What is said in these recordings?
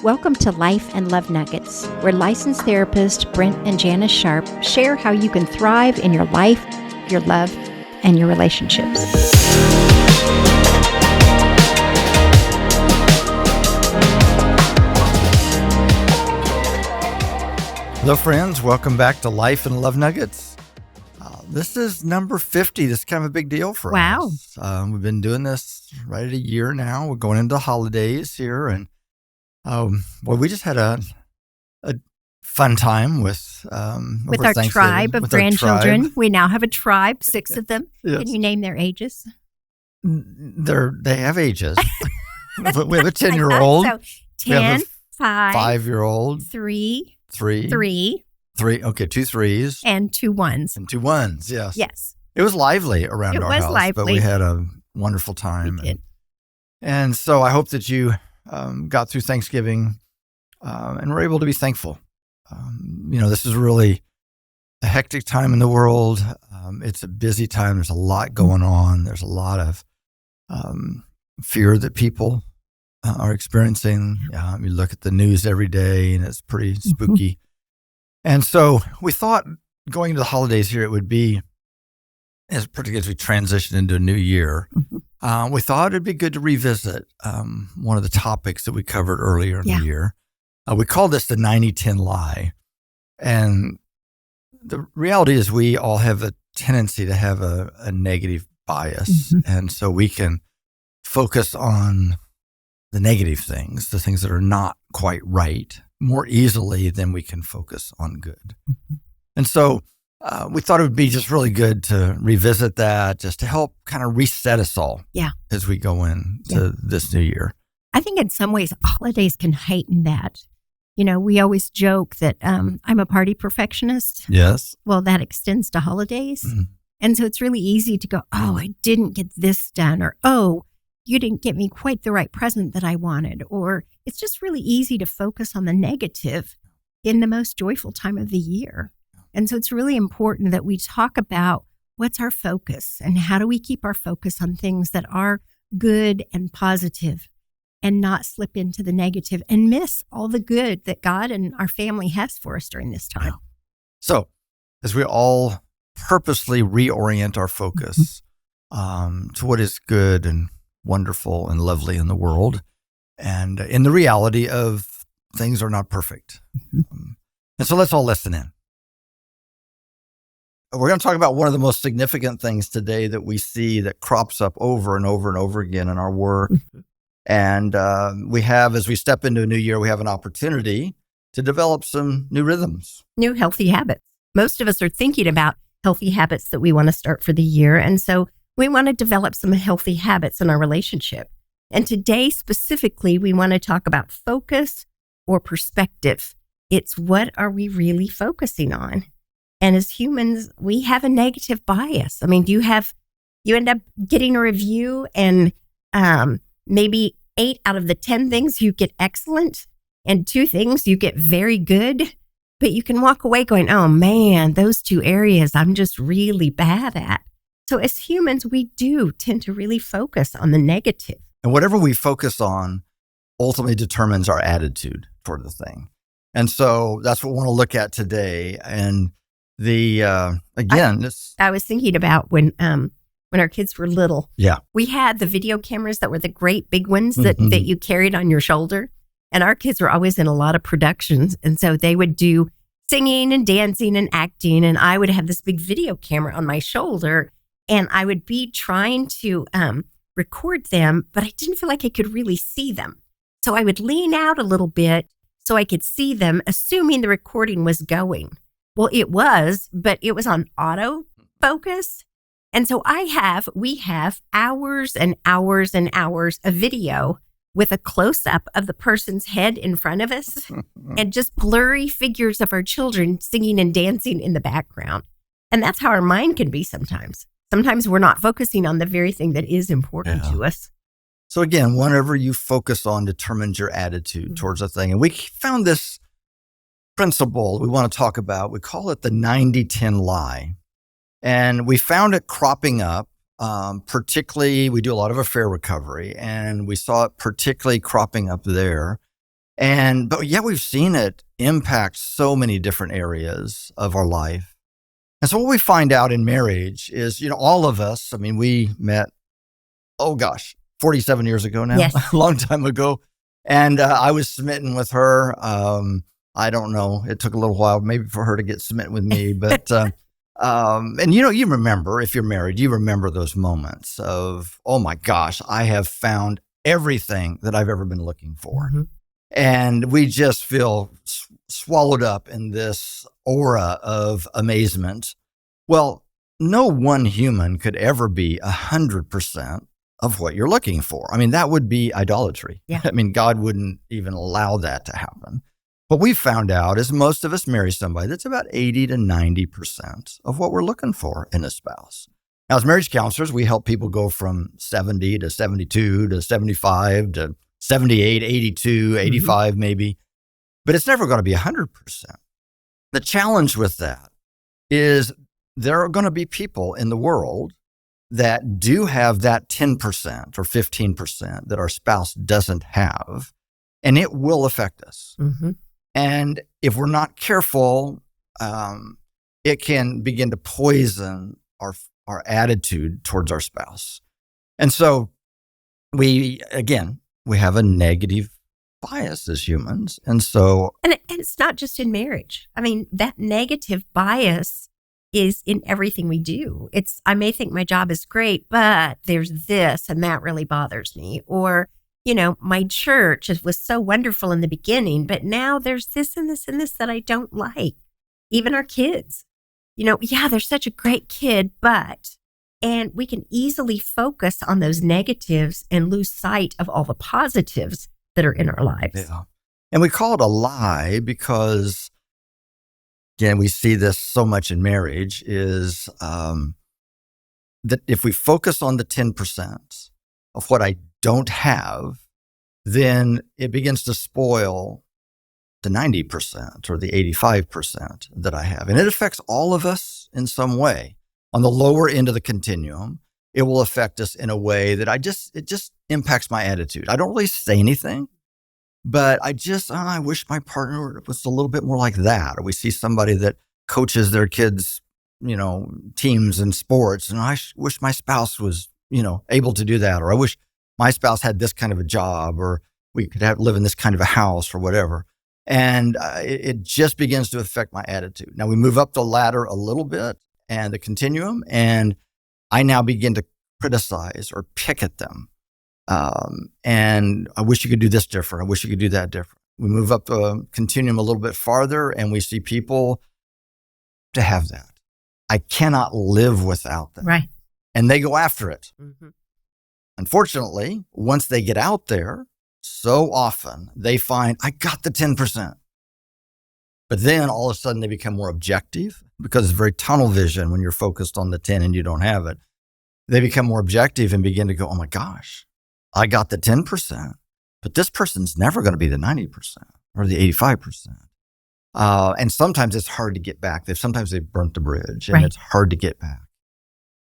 Welcome to Life and Love Nuggets, where licensed therapist Brent and Janis Sharp share how you can thrive in your life, your love, and your relationships. Hello, friends. Welcome back to Life and Love Nuggets. This is number 50. This is kind of a big deal for us. We've been doing this right at a year now. We're going into holidays here, and we just had a fun time with our tribe of grandchildren. We now have a tribe, 6 of them. Yes. Can you name their ages? They have ages. We have a 10-year-old. So 10, 5, 5-year-old, 3. Okay, 2 3s. And 2 1s. And 2 1s, yes. Yes. It was lively around our house. Lively. But we had a wonderful time. We did. And so I hope that you got through Thanksgiving and were able to be thankful. This is really a hectic time in the world. It's a busy time. There's a lot going on. There's a lot of fear that people are experiencing. You look at the news every day and it's pretty spooky. And so we thought going into the holidays here, it would be, particularly as we transition into a new year, we thought it'd be good to revisit one of the topics that we covered earlier in the year. We call this the 90-10 lie. And the reality is we all have a tendency to have a negative bias. And so we can focus on the negative things, the things that are not quite right, more easily than we can focus on good. And so we thought it would be just really good to revisit that, just to help kind of reset us all as we go into this new year. I think in some ways, holidays can heighten that. We always joke that I'm a party perfectionist. Yes. Well, that extends to holidays. And so it's really easy to go, oh, I didn't get this done, or, oh, you didn't get me quite the right present that I wanted. Or it's just really easy to focus on the negative in the most joyful time of the year. And so it's really important that we talk about what's our focus and how do we keep our focus on things that are good and positive and not slip into the negative and miss all the good that God and our family has for us during this time. So as we all purposely reorient our focus to what is good and wonderful and lovely in the world, and in the reality of things are not perfect. And so let's all listen in. We're going to talk about one of the most significant things today that we see that crops up over and over and over again in our work. And we have, as we step into a new year, we have an opportunity to develop some new rhythms. New healthy habits. Most of us are thinking about healthy habits that we want to start for the year. And so we want to develop some healthy habits in our relationship. And today, specifically, we want to talk about focus or perspective. It's what are we really focusing on? And as humans, we have a negative bias. I mean, you end up getting a review and maybe 8 out of the 10 things you get excellent and 2 things you get very good. But you can walk away going, oh man, those 2 areas I'm just really bad at. So as humans, we do tend to really focus on the negative. And whatever we focus on ultimately determines our attitude toward the thing. And so that's what we want to look at today. And I was thinking about when our kids were little. Yeah. We had the video cameras that were the great big ones that you carried on your shoulder. And our kids were always in a lot of productions. And so they would do singing and dancing and acting. And I would have this big video camera on my shoulder. And I would be trying to record them, but I didn't feel like I could really see them. So I would lean out a little bit so I could see them, assuming the recording was going. Well, it was, but it was on auto focus. And so we have hours and hours and hours of video with a close-up of the person's head in front of us and just blurry figures of our children singing and dancing in the background. And that's how our mind can be sometimes. Sometimes we're not focusing on the very thing that is important to us. So again, whatever you focus on determines your attitude towards a thing. And we found this principle we want to talk about. We call it the 90-10 lie. And we found it cropping up, particularly, we do a lot of affair recovery, and we saw it particularly cropping up there. But yet we've seen it impact so many different areas of our life. And so what we find out in marriage is, all of us, we met, 47 years ago now, Yes. a long time ago. And I was smitten with her. I don't know. It took a little while maybe for her to get smitten with me. But, and you remember, if you're married, you remember those moments of, oh my gosh, I have found everything that I've ever been looking for. Mm-hmm. And we just feel swallowed up in this aura of amazement. Well, no one human could ever be 100% of what you're looking for. That would be idolatry. Yeah. God wouldn't even allow that to happen. What we found out is most of us marry somebody that's about 80 to 90% of what we're looking for in a spouse. Now, as marriage counselors, we help people go from 70 to 72 to 75 to 78, 82, 85 maybe, but it's never going to be 100%. The challenge with that is there are going to be people in the world that do have that 10% or 15% that our spouse doesn't have, and it will affect us. Mm-hmm. And if we're not careful, it can begin to poison our attitude towards our spouse. And so we have a negative bias as humans. And it's not just in marriage. That negative bias is in everything we do. I may think my job is great, but there's this and that really bothers me. Or, my church was so wonderful in the beginning, but now there's this and this and this that I don't like. Even our kids, they're such a great kid, and we can easily focus on those negatives and lose sight of all the positives that are in our lives. Yeah. And we call it a lie because, again, we see this so much in marriage is that if we focus on the 10% of what I don't have, then it begins to spoil the 90% or the 85% that I have. And it affects all of us in some way. On the lower end of the continuum, it will affect us in a way that it just impacts my attitude. I don't really say anything, but I wish my partner was a little bit more like that. Or we see somebody that coaches their kids, teams and sports, and I wish my spouse was, able to do that. Or I wish my spouse had this kind of a job, or we could live in this kind of a house or whatever. And it just begins to affect my attitude. Now we move up the ladder a little bit and the continuum, and I now begin to criticize or pick at them. And I wish you could do this different. I wish you could do that different. We move up the continuum a little bit farther, and we see people to have that. I cannot live without them. Right. And they go after it. Mm-hmm. Unfortunately, once they get out there, so often they find, I got the 10%. But then all of a sudden they become more objective because it's very tunnel vision when you're focused on the 10 and you don't have it. They become more objective and begin to go, oh my gosh, I got the 10%, but this person's never going to be the 90% or the 85%. And sometimes it's hard to get back. Sometimes they've burnt the bridge and It's hard to get back.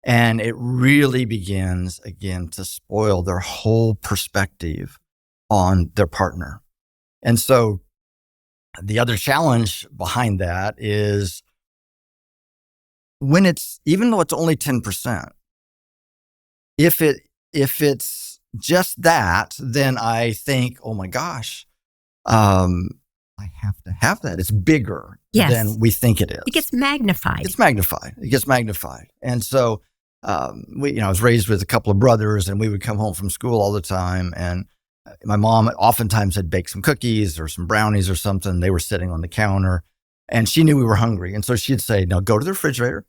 And it really begins again to spoil their whole perspective on their partner. And so the other challenge behind that is even though it's only 10%, if it's just that, then I think, oh my gosh, I have to have that. It's bigger than we think it is. It gets magnified. It gets magnified. And so, I was raised with a couple of brothers, and we would come home from school all the time. And my mom oftentimes had baked some cookies or some brownies or something. They were sitting on the counter, and she knew we were hungry. And so she'd say, now go to the refrigerator,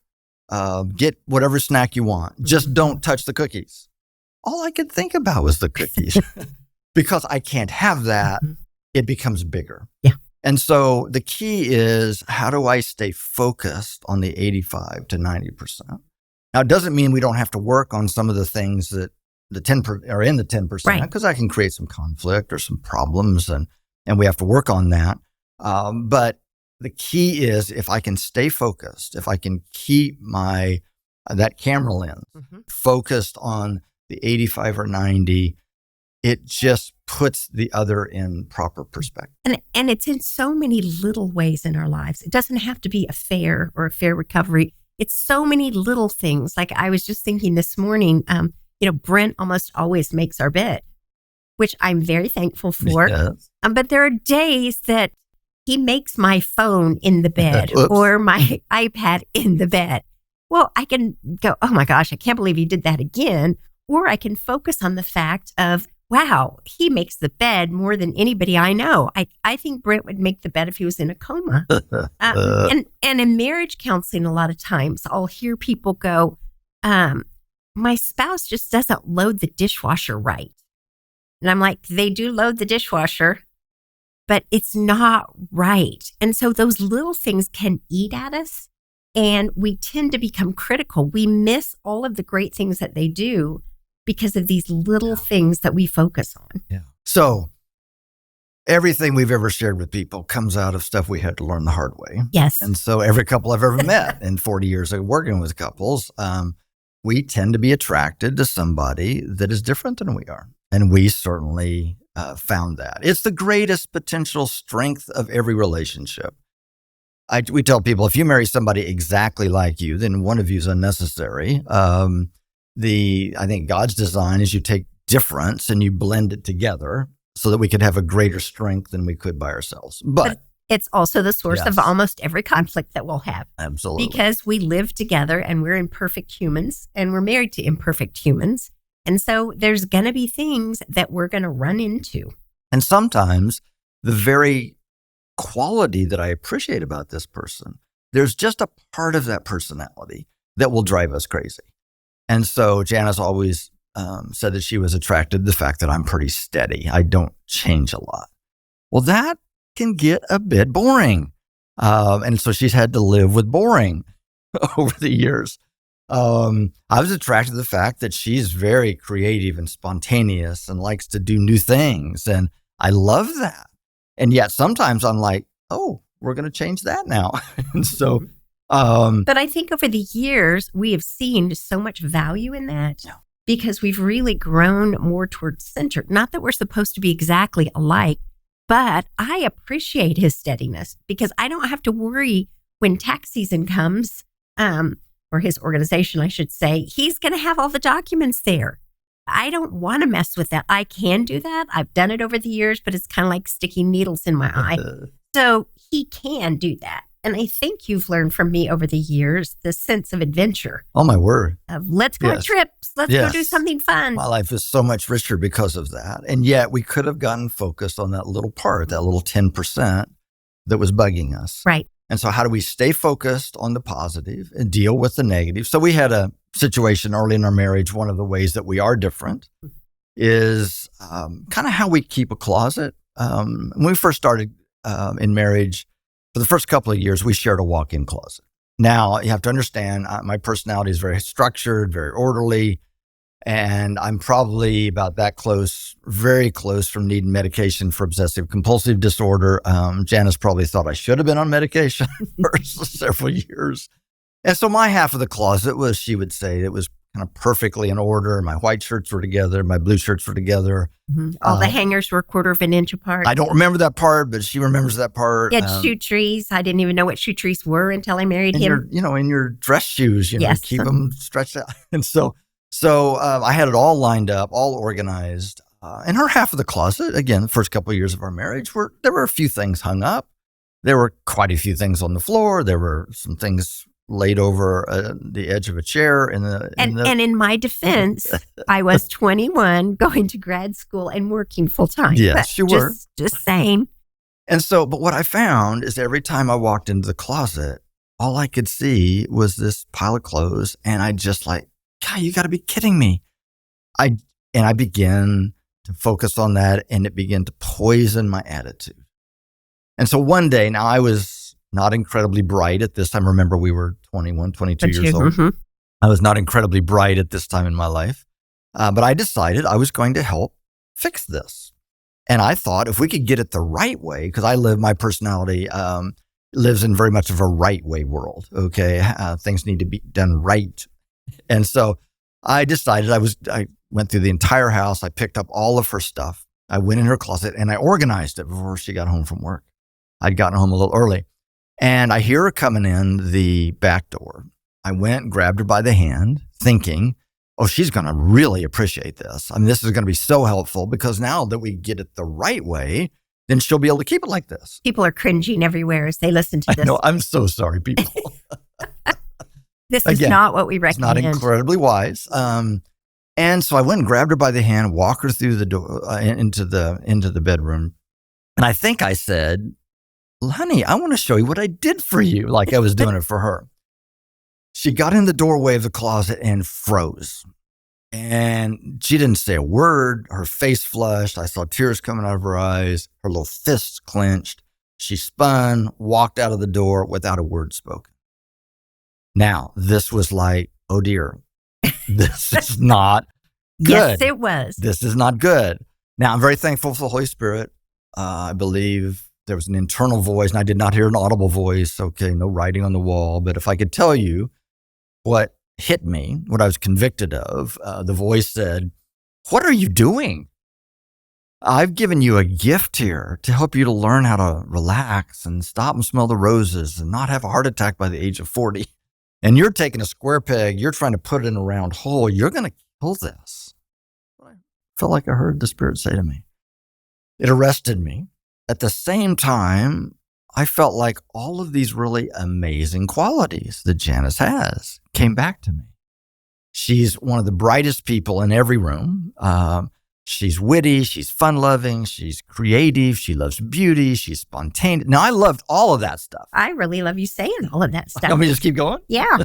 get whatever snack you want. Just don't touch the cookies. All I could think about was the cookies. Because I can't have that, it becomes bigger. Yeah. And so the key is, how do I stay focused on the 85 to 90%? Now, it doesn't mean we don't have to work on some of the things that the 10 are in the 10%, because I can create some conflict or some problems, and we have to work on that. But the key is, if I can stay focused, if I can keep that camera lens focused on the 85 or 90, it just puts the other in proper perspective. And it's in so many little ways in our lives. It doesn't have to be a fair or a fair recovery. It's so many little things. Like I was just thinking this morning, Brent almost always makes our bed, which I'm very thankful for. Yes. But there are days that he makes my phone in the bed or my iPad in the bed. Well, I can go, oh my gosh, I can't believe he did that again. Or I can focus on the fact of, wow, he makes the bed more than anybody I know. I think Brent would make the bed if he was in a coma. And in marriage counseling, a lot of times I'll hear people go, my spouse just doesn't load the dishwasher right. And I'm like, they do load the dishwasher, but it's not right. And so those little things can eat at us, and we tend to become critical. We miss all of the great things that they do because of these little things that we focus on. Yeah. So everything we've ever shared with people comes out of stuff we had to learn the hard way. Yes. And so every couple I've ever met in 40 years of working with couples, we tend to be attracted to somebody that is different than we are. And we certainly found that. It's the greatest potential strength of every relationship. We tell people, if you marry somebody exactly like you, then one of you is unnecessary. I think God's design is you take difference and you blend it together so that we could have a greater strength than we could by ourselves. But it's also the source of almost every conflict that we'll have. Absolutely. Because we live together and we're imperfect humans and we're married to imperfect humans. And so there's going to be things that we're going to run into. And sometimes the very quality that I appreciate about this person, there's just a part of that personality that will drive us crazy. And so Janis always said that she was attracted to the fact that I'm pretty steady. I don't change a lot. Well, that can get a bit boring. And so she's had to live with boring over the years. I was attracted to the fact that she's very creative and spontaneous and likes to do new things. And I love that. And yet sometimes I'm like, oh, we're going to change that now. And so, but I think over the years, we have seen so much value in that because we've really grown more towards center. Not that we're supposed to be exactly alike, but I appreciate his steadiness because I don't have to worry when tax season comes, or his organization, I should say, he's going to have all the documents there. I don't want to mess with that. I can do that. I've done it over the years, but it's kind of like sticking needles in my eye. So he can do that. And I think you've learned from me over the years the sense of adventure. Oh, my word. Of let's go on trips. Let's go do something fun. My life is so much richer because of that. And yet we could have gotten focused on that little part, that little 10% that was bugging us. Right. And so how do we stay focused on the positive and deal with the negative? So we had a situation early in our marriage. One of the ways that we are different is kind of how we keep a closet. When we first started in marriage, for the first couple of years, we shared a walk-in closet. Now, you have to understand, my personality is very structured, very orderly, and I'm probably about that close, very close from needing medication for obsessive compulsive disorder. Janis probably thought I should have been on medication for several years. And so my half of the closet was, she would say, it was kind of perfectly in order. My white shirts were together. My blue shirts were together. Mm-hmm. All the hangers were a quarter of an inch apart. I don't remember that part, but she remembers that part. He had shoe trees. I didn't even know what shoe trees were until I married him. In your dress shoes, keep them stretched out. And so I had it all lined up, all organized. And her half of the closet, again, the first couple of years of our marriage, there were a few things hung up. There were quite a few things on the floor. There were some things laid over the edge of a chair. And in my defense, I was 21, going to grad school and working full time. Yes, you were. Just saying. And so, but what I found is every time I walked into the closet, all I could see was this pile of clothes. And I just like, God, you got to be kidding me. I began to focus on that, and it began to poison my attitude. And so one day, now I was not incredibly bright at this time. Remember, we were 21, 22 years old. Mm-hmm. I was not incredibly bright at this time in my life. But I decided I was going to help fix this. And I thought if we could get it the right way, because my personality lives in very much of a right way world. Okay. Things need to be done right. And so I decided I went through the entire house. I picked up all of her stuff. I went in her closet and I organized it before she got home from work. I'd gotten home a little early. And I hear her coming in the back door. I went and grabbed her by the hand, thinking, oh, she's going to really appreciate this. I mean, this is going to be so helpful because now that we get it the right way, then she'll be able to keep it like this. People are cringing everywhere as they listen to this. No, I'm so sorry, people. This is not what we recommend. It's not incredibly wise. And so I went and grabbed her by the hand, walked her through the door into the bedroom. And I think I said, honey, I want to show you what I did for you, like I was doing it for her. She got in the doorway of the closet and froze. And she didn't say a word. Her face flushed. I saw tears coming out of her eyes. Her little fists clenched. She spun, walked out of the door without a word spoken. Now, this was like, oh dear, this is not good. Yes, it was. This is not good. Now, I'm very thankful for the Holy Spirit. I believe there was an internal voice, and I did not hear an audible voice. Okay, no writing on the wall. But if I could tell you what hit me, what I was convicted of, the voice said, what are you doing? I've given you a gift here to help you to learn how to relax and stop and smell the roses and not have a heart attack by the age of 40. And you're taking a square peg, you're trying to put it in a round hole. You're going to kill this. I felt like I heard the Spirit say to me. It arrested me. At the same time, I felt like all of these really amazing qualities that Janis has came back to me. She's one of the brightest people in every room. She's witty, she's fun-loving, she's creative, she loves beauty, she's spontaneous. Now, I loved all of that stuff. I really love you saying all of that stuff. Let me just keep going? Yeah.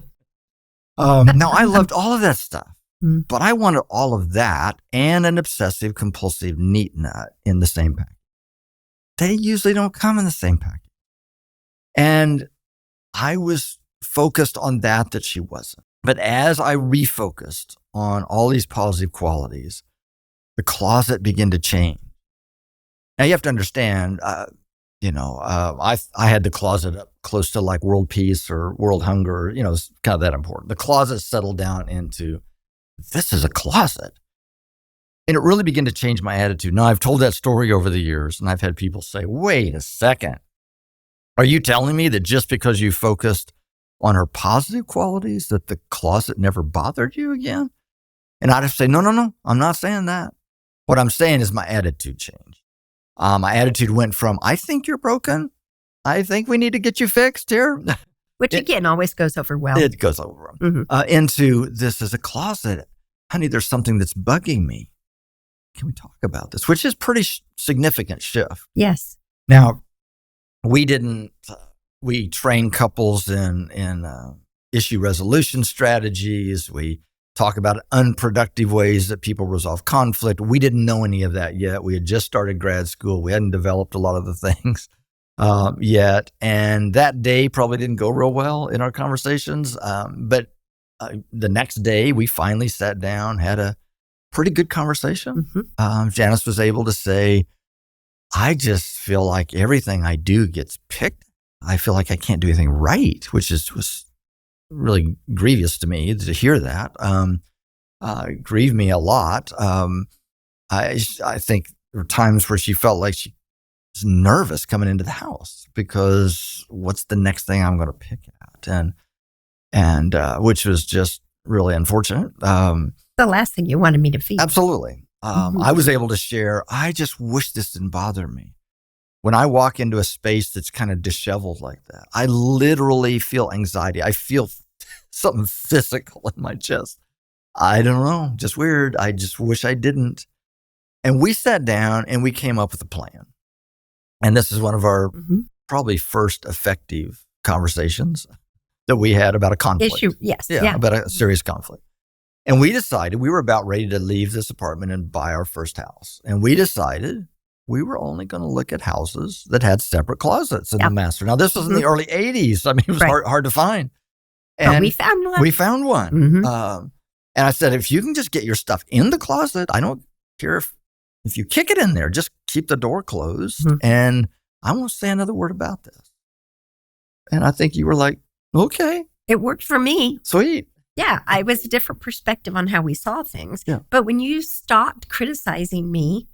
No, I loved all of that stuff. But I wanted all of that and an obsessive-compulsive neat nut in the same package. They usually don't come in the same package. And I was focused on that she wasn't. But as I refocused on all these positive qualities, the closet began to change. Now you have to understand, I had the closet up close to like world peace or world hunger, it's kind of that important. The closet settled down into, this is a closet. And it really began to change my attitude. Now I've told that story over the years and I've had people say, wait a second. Are you telling me that just because you focused on her positive qualities that the closet never bothered you again? And I'd have to say, no, I'm not saying that. What I'm saying is my attitude changed. My attitude went from, I think you're broken. I think we need to get you fixed here. Which again always goes over well. It goes over well. Into, this is a closet. Honey, there's something that's bugging me. Can we talk about this? Which is pretty significant shift. Yes. Now, we train couples in issue resolution strategies. We talk about unproductive ways that people resolve conflict. We didn't know any of that yet. We had just started grad school. We hadn't developed a lot of the things yet. And that day probably didn't go real well in our conversations. But the next day, we finally sat down, had a pretty good conversation. Janis was able to say, I just feel like everything I do gets picked. I feel like I can't do anything right, which was really grievous to me to hear that. It grieved me a lot. I think there were times where she felt like she was nervous coming into the house because what's the next thing I'm going to pick at? And which was just really unfortunate. The last thing you wanted me to feel. Absolutely. I was able to share, I just wish this didn't bother me. When I walk into a space that's kind of disheveled like that, I literally feel anxiety. I feel something physical in my chest. I don't know, just weird. I just wish I didn't. And we sat down and we came up with a plan. And this is one of our probably first effective conversations that we had about a conflict. Issue, yes. Yeah. About a serious conflict. And we decided we were about ready to leave this apartment and buy our first house. And we decided we were only going to look at houses that had separate closets in the master. Now, this was in the early 80s. I mean, it was hard to find. And but we found one. We found one. And I said, if you can just get your stuff in the closet, I don't care if you kick it in there, just keep the door closed. And I won't say another word about this. And I think you were like, okay. It worked for me. Sweet. Yeah, I was a different perspective on how we saw things. Yeah. But when you stopped criticizing me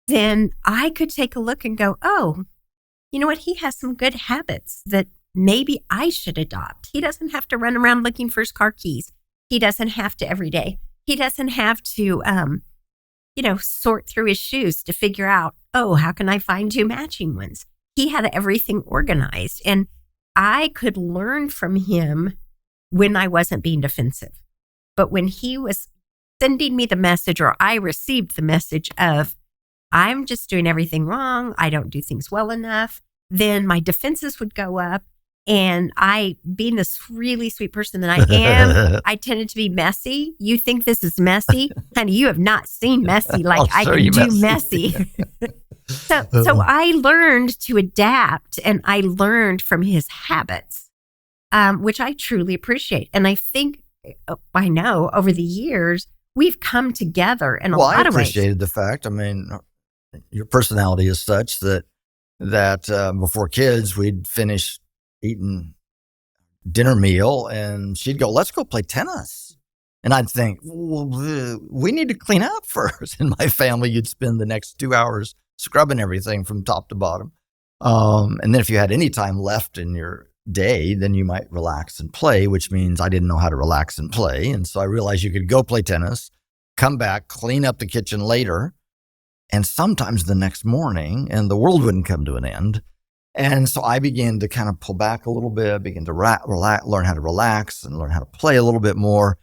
then I could take a look and go, oh, you know what? He has some good habits that maybe I should adopt. He doesn't have to run around looking for his car keys. He doesn't have to every day. He doesn't have to, sort through his shoes to figure out, oh, how can I find 2 matching ones? He had everything organized, and I could learn from him when I wasn't being defensive. But when he was sending me the message, or I received the message of, I'm just doing everything wrong, I don't do things well enough, then my defenses would go up. And I, being this really sweet person that I am, I tended to be messy. You think this is messy? Honey, you have not seen messy like I can do messy. So I learned to adapt, and I learned from his habits, which I truly appreciate. And I think, I know over the years, we've come together in a lot of ways. I appreciated the fact, your personality is such that before kids, we'd finish eating dinner meal and she'd go, let's go play tennis. And I'd think, well, we need to clean up first. In my family, you'd spend the next 2 hours scrubbing everything from top to bottom. And then if you had any time left in your day, then you might relax and play, which means I didn't know how to relax and play. And so I realized you could go play tennis, come back, clean up the kitchen later, and sometimes the next morning, and the world wouldn't come to an end. And so I began to kind of pull back a little bit, begin to learn how to relax and learn how to play a little bit more.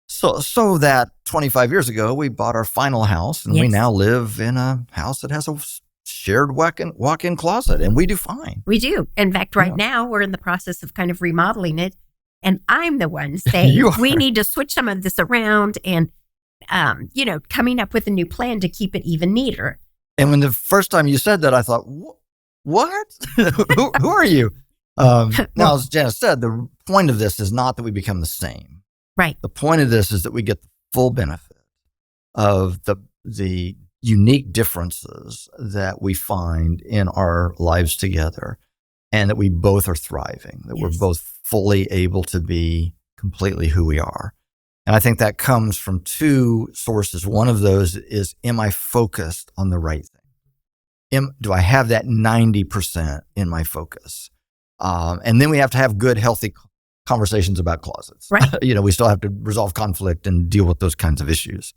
So that 25 years ago, we bought our final house, and we now live in a house that has a shared walk-in closet, and we do fine. We do. In fact, right now, we're in the process of kind of remodeling it, and I'm the one saying we need to switch some of this around and, coming up with a new plan to keep it even neater. And when the first time you said that, I thought, what? who are you? Now, as Janis said, the point of this is not that we become the same. Right. The point of this is that we get the full benefit of the unique differences that we find in our lives together, and that we both are thriving, that we're both fully able to be completely who we are. And I think that comes from 2 sources. One of those is, am I focused on the right thing? Do I have that 90% in my focus? And then we have to have good, healthy conversations about closets. Right. We still have to resolve conflict and deal with those kinds of issues.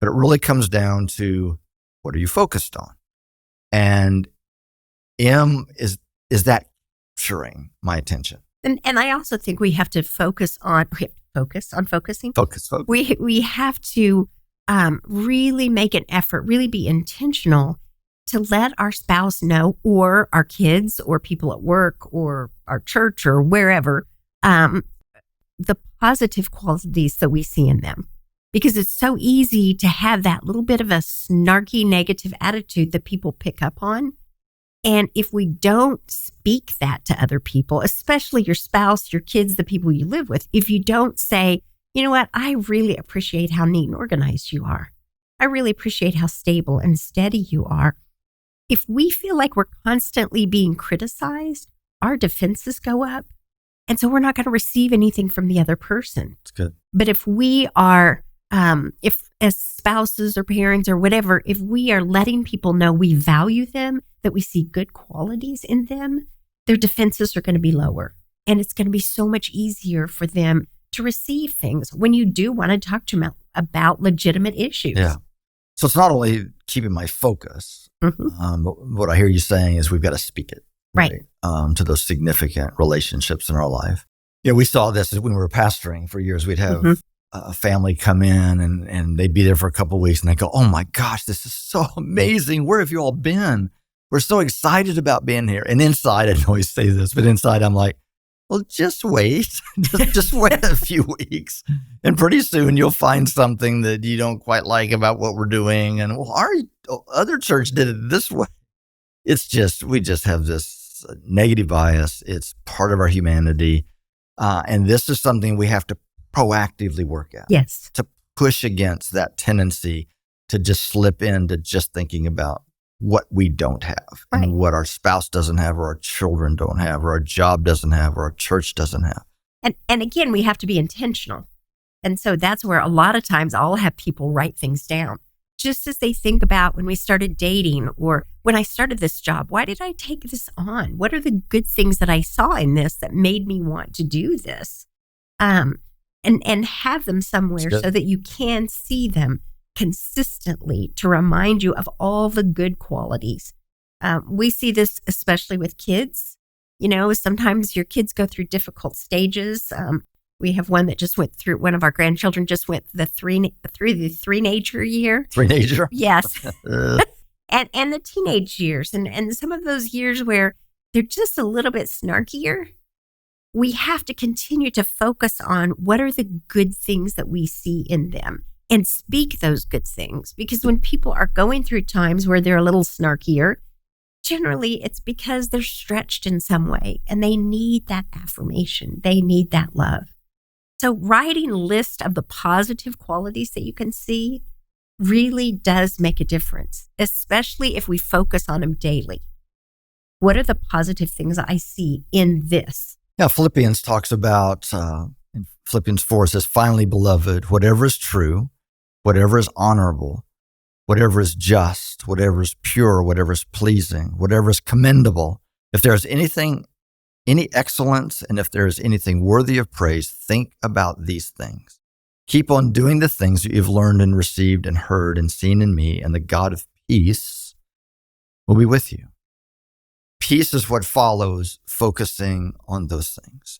But it really comes down to, what are you focused on? And is that capturing my attention? And I also think we have to focusing. Focus. We have to really make an effort, really be intentional to let our spouse know, or our kids, or people at work, or our church, or wherever, the positive qualities that we see in them. Because it's so easy to have that little bit of a snarky, negative attitude that people pick up on. And if we don't speak that to other people, especially your spouse, your kids, the people you live with, if you don't say, you know what, I really appreciate how neat and organized you are. I really appreciate how stable and steady you are. If we feel like we're constantly being criticized, our defenses go up. And so we're not going to receive anything from the other person. That's good. But if we are, if as spouses or parents or whatever, if we are letting people know we value them, that we see good qualities in them, their defenses are going to be lower. And it's going to be so much easier for them to receive things when you do want to talk to them about legitimate issues. Yeah. So it's not only keeping my focus, but what I hear you saying is we've got to speak it. Right. To those significant relationships in our life. We saw this when we were pastoring for years. We'd have a family come in and they'd be there for a couple of weeks and they'd go, oh my gosh, this is so amazing. Where have you all been? We're so excited about being here. And inside, I don't always say this, but inside I'm like, well, just wait. just wait a few weeks. And pretty soon you'll find something that you don't quite like about what we're doing. And well, our other church did it this way. It's just, we just have this negative bias. It's part of our humanity. And this is something we have to proactively work at. Yes. To push against that tendency to just slip into just thinking about what we don't have, and what our spouse doesn't have, or our children don't have, or our job doesn't have, or our church doesn't have. And again, we have to be intentional. And so that's where a lot of times I'll have people write things down. just as they think about when we started dating or when I started this job, why did I take this on? What are the good things that I saw in this that made me want to do this? And have them somewhere so that you can see them consistently to remind you of all the good qualities. We see this especially with kids. Sometimes your kids go through difficult stages. We have one that just went through, one of our grandchildren just went through the three-nager year. Three-nager? Yes. and the teenage years and some of those years where they're just a little bit snarkier. We have to continue to focus on what are the good things that we see in them and speak those good things. Because when people are going through times where they're a little snarkier, generally it's because they're stretched in some way and they need that affirmation. They need that love. So writing a list of the positive qualities that you can see really does make a difference, especially if we focus on them daily. What are the positive things I see in this? Yeah, Philippians talks about, in Philippians 4 says, finally, beloved, whatever is true, whatever is honorable, whatever is just, whatever is pure, whatever is pleasing, whatever is commendable, if there is anything, any excellence, and if there is anything worthy of praise, think about these things. Keep on doing the things that you've learned and received and heard and seen in me, and the God of peace will be with you. Peace is what follows focusing on those things.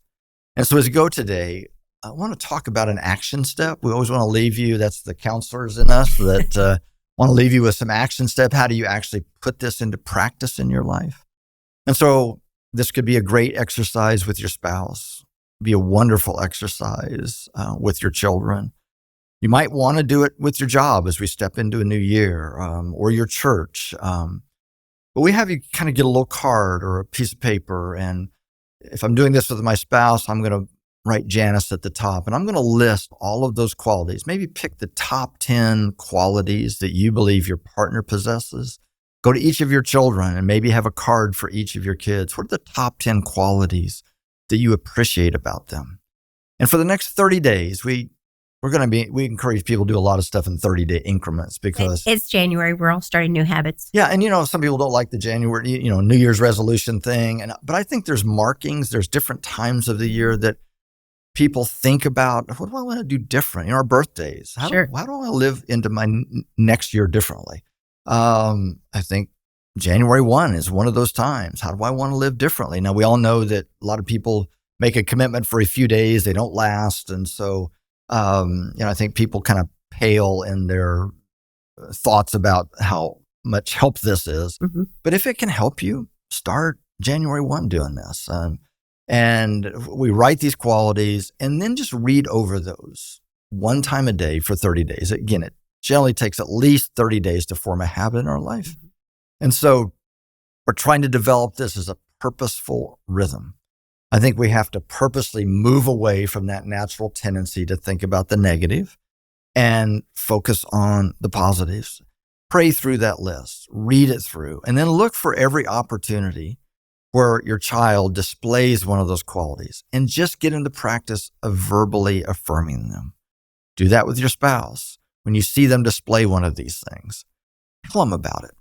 And so as we go today, I want to talk about an action step. We always want to leave you, that's the counselors in us that want to leave you with some action step. How do you actually put this into practice in your life? And so this could be a great exercise with your spouse, be a wonderful exercise with your children. You might want to do it with your job as we step into a new year, or your church. But we have you kind of get a little card or a piece of paper. And if I'm doing this with my spouse, I'm going to write Janis at the top. And I'm going to list all of those qualities. Maybe pick the top 10 qualities that you believe your partner possesses. Go to each of your children and maybe have a card for each of your kids. What are the top 10 qualities that you appreciate about them? And for the next 30 days, we encourage people to do a lot of stuff in 30-day increments because it's January. We're all starting new habits. Yeah. And, some people don't like the January, New Year's resolution thing. But I think there's markings, there's different times of the year that people think about, what do I want to do different? Our birthdays. How do I want to live into my next year differently? I think January 1 is one of those times. How do I want to live differently? Now, we all know that a lot of people make a commitment for a few days. They don't last. And so, I think people kind of pale in their thoughts about how much help this is. Mm-hmm. But if it can help you, start January 1 doing this. And we write these qualities and then just read over those one time a day for 30 days. Again, it generally takes at least 30 days to form a habit in our life. Mm-hmm. And so we're trying to develop this as a purposeful rhythm. I think we have to purposely move away from that natural tendency to think about the negative and focus on the positives. Pray through that list, read it through, and then look for every opportunity where your child displays one of those qualities and just get into practice of verbally affirming them. Do that with your spouse. When you see them display one of these things, tell them about it.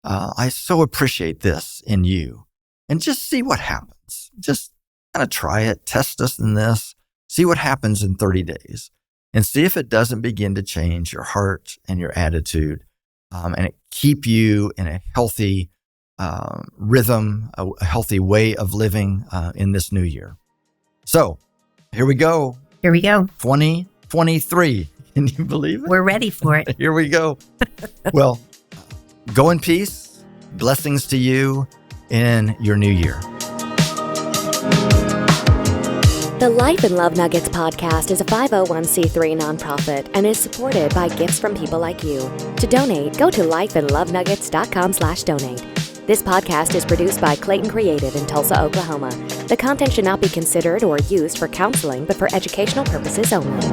I so appreciate this in you. And just see what happens. Just kind of try it, test us in this, see what happens in 30 days, and see if it doesn't begin to change your heart and your attitude, and it keep you in a healthy rhythm, a healthy way of living in this new year. So here we go. 2023. Can you believe it? We're ready for it. Here we go. Well, go in peace. Blessings to you in your new year. The Life and Love Nuggets podcast is a 501c3 nonprofit and is supported by gifts from people like you. To donate, go to lifeandlovenuggets.com/donate. This podcast is produced by Clayton Creative in Tulsa, Oklahoma. The content should not be considered or used for counseling, but for educational purposes only.